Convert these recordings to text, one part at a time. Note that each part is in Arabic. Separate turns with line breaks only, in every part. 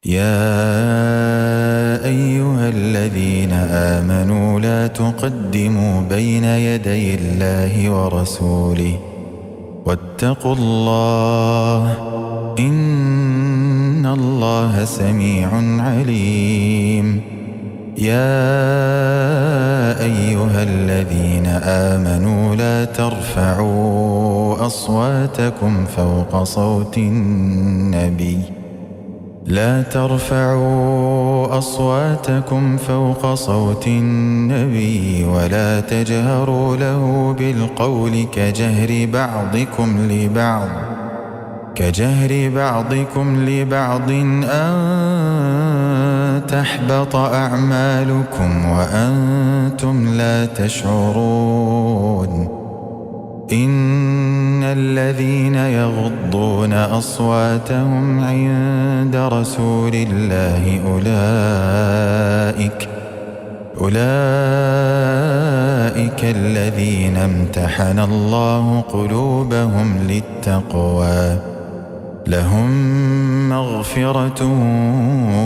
يا أيها الذين آمنوا لا تقدموا بين يدي الله ورسوله واتقوا الله إن الله سميع عليم. يا أيها الذين آمنوا لا ترفعوا أصواتكم فوق صوت النبي ولا تجهروا له بالقول كجهر بعضكم لبعض أن تحبط أعمالكم وأنتم لا تشعرون. إن الذين يغضون أصواتهم عند رسول الله أولئك الذين امتحن الله قلوبهم للتقوى لهم مغفرة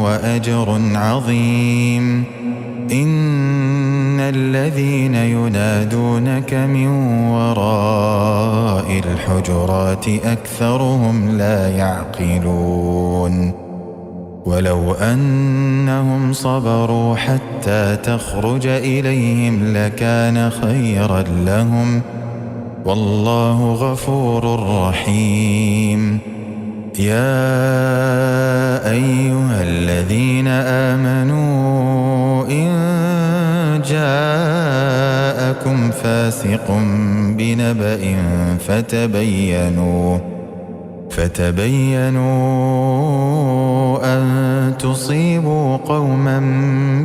وأجر عظيم. إن الذين ينادونك من وراء الحجرات أكثرهم لا يعقلون. ولو أنهم صبروا حتى تخرج إليهم لكان خيرا لهم والله غفور رحيم. يا أيها الذين آمنوا إن جاءكم فاسق بنبأ فتبينوا أن تصيبوا قوما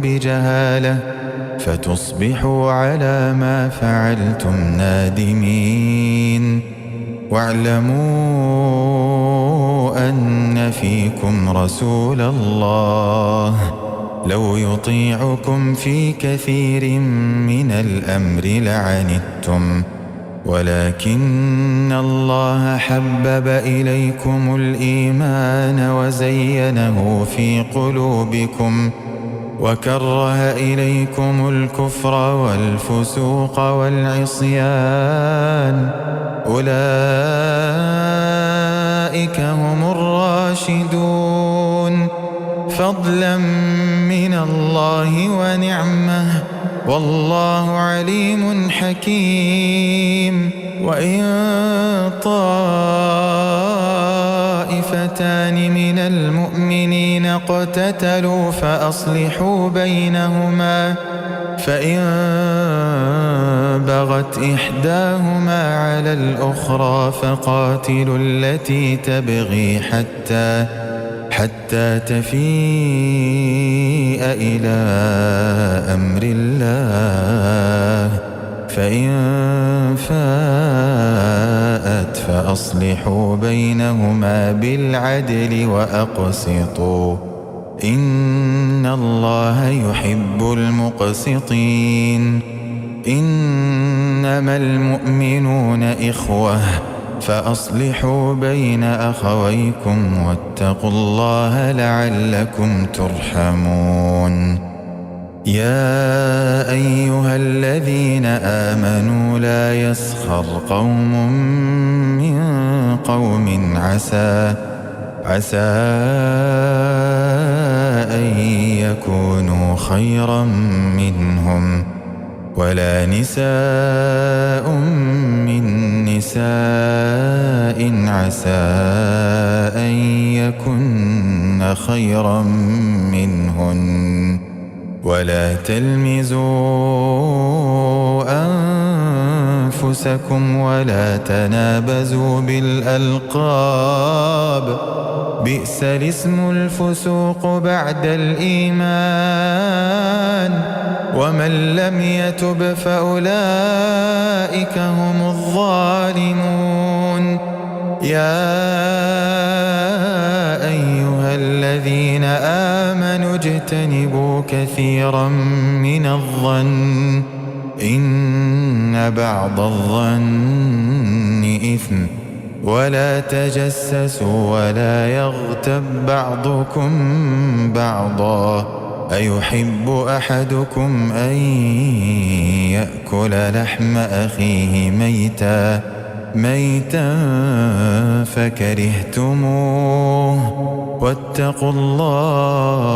بجهالة فتصبحوا على ما فعلتم نادمين. واعلموا أن فيكم رسول الله لو يطيعكم في كثير من الأمر لعنتم ولكن الله حبب إليكم الإيمان وزينه في قلوبكم وكره إليكم الكفر والفسوق والعصيان أولئك هم الراشدون فضلا من الله ونعمه والله عليم حكيم. وإن طائفتان من المؤمنين اقتتلوا فأصلحوا بينهما فإن بغت إحداهما على الأخرى فقاتلوا التي تبغي حتى تفيء إلى أمر الله فإن فاءت فأصلحوا بينهما بالعدل وأقسطوا إن الله يحب المقسطين. إنما المؤمنون إخوة فأصلحوا بين أخويكم واتقوا الله لعلكم ترحمون. يا أيها الذين آمنوا لا يسخر قوم من قوم عسى أن يكونوا خيرا منهم ولا نساء من نساء عسى أن يكن خيرا منهن ولا تلمزوا أنفسكم ولا تنابزوا بالألقاب بئس الاسم الفسوق بعد الإيمان ومن لم يتب فأولئك هم الظالمون. يا أيها الذين آمنوا اجتنبوا كثيرا من الظن إن بعض الظن إثم ولا تجسسوا ولا يغتب بعضكم بعضا أيحب أحدكم أن يأكل لحم أخيه ميتا فكرهتموه واتقوا الله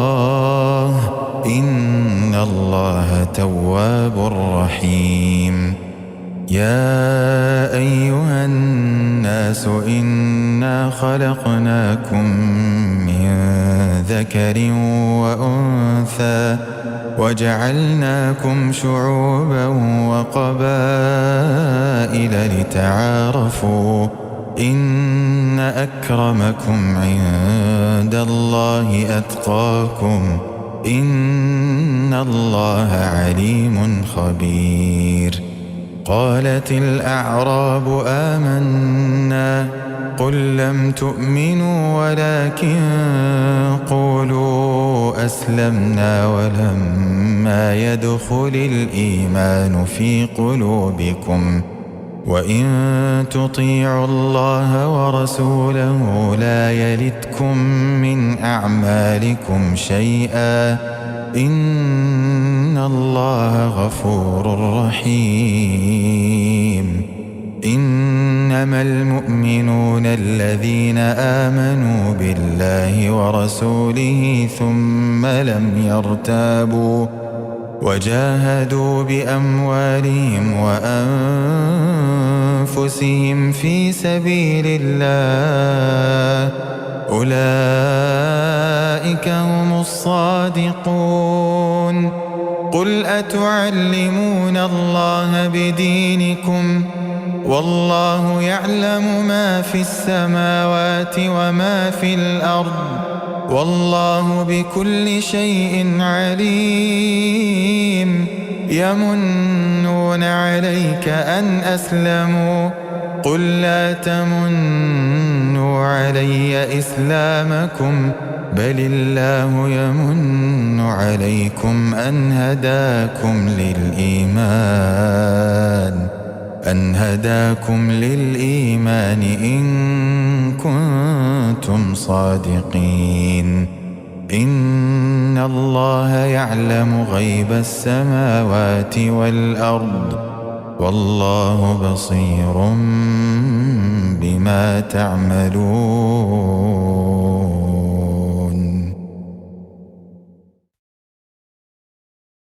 إن الله تواب رحيم. يا أيها الناس إنا خلقناكم من ذكر وأنثى وجعلناكم شعوبا وقبائل لتعارفوا إن أكرمكم عند الله أتقاكم إن الله عليم خبير. قالت الأعراب آمنا قل لم تؤمنوا ولكن قولوا أسلمنا ولما يدخل الإيمان في قلوبكم وإن تطيعوا الله ورسوله لا يلتكم من أعمالكم شيئا إن الله غفور رحيم. إنما المؤمنون الذين آمنوا بالله ورسوله ثم لم يرتابوا وجاهدوا بأموالهم وأنفسهم في سبيل الله أولئك هم الصادقون. قل أتعلمون الله بدينكم والله يعلم ما في السماوات وما في الأرض والله بكل شيء عليم. يمنون عليك أن أسلموا قل لا تمنوا علي إسلامكم بل الله يمن عليكم أن هداكم للإيمان إن كنتم صادقين. إن الله يعلم غيب السماوات والأرض والله بصير بما تعملون.